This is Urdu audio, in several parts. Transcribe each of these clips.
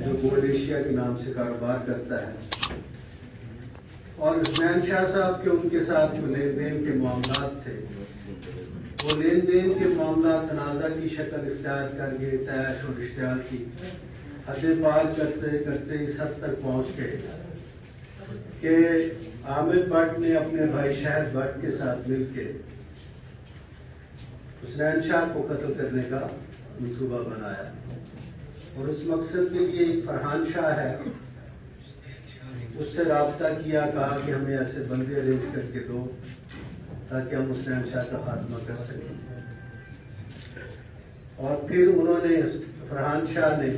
جو گولڈ ایشیا کے نام سے کاروبار کرتا ہے، اور حسنین شاہ صاحب کے ان کے ساتھ جو لین دین کے معاملات تھے، وہ لین دین کے معاملات تنازع کی شکل اختیار کر گئے، تیش اور اشتعال کی حد پار کرتے کرتے اس حد تک پہنچ گئے کہ عامر بٹ نے اپنے بھائی شہد بٹ کے ساتھ مل کے حسنین شاہ کو قتل کرنے کا منصوبہ بنایا، اور اس مقصد کے لیے ایک فرحان شاہ ہے، اس سے رابطہ کیا، کہا کہ ہمیں ایسے بندے ارینج کر کے دو تاکہ ہم حسنین شاہ کا خاتمہ کر سکیں۔ اور پھر انہوں نے، فرحان شاہ نے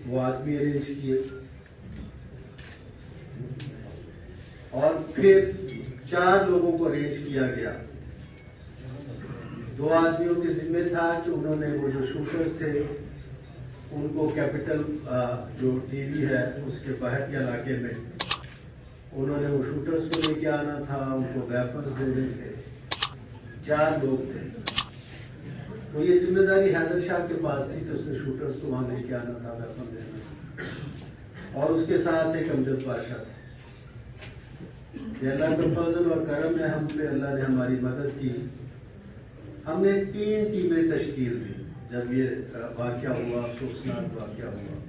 وہ آدمی ارینج کیے، اور پھر 4 لوگوں کو ارینج کیا گیا۔ 2 آدمیوں کے ذمہ تھا کہ انہوں نے وہ جو شوٹرز تھے ان کو کیپٹل جو ٹی وی ہے اس کے باہر کے علاقے میں انہوں نے وہ شوٹرز کو لے کے آنا تھا، ان کو ویپنز دینے تھے۔ 4 لوگ تھے، تو یہ ذمہ داری حیدر شاہ کے پاس تھی کہ اس نے شوٹرز کو وہاں لے کے آنا تھا، ویپن دینا تھا، اور اس کے ساتھ ایک امجد پاشا تھا۔ یہ اللہ کا فضل اور کرم ہے، ہم پہ اللہ نے ہماری مدد کی۔ ہم نے 3 ٹیمیں تشکیل دی جب یہ واقعہ ہوا، افسوسناک واقعہ ہوا۔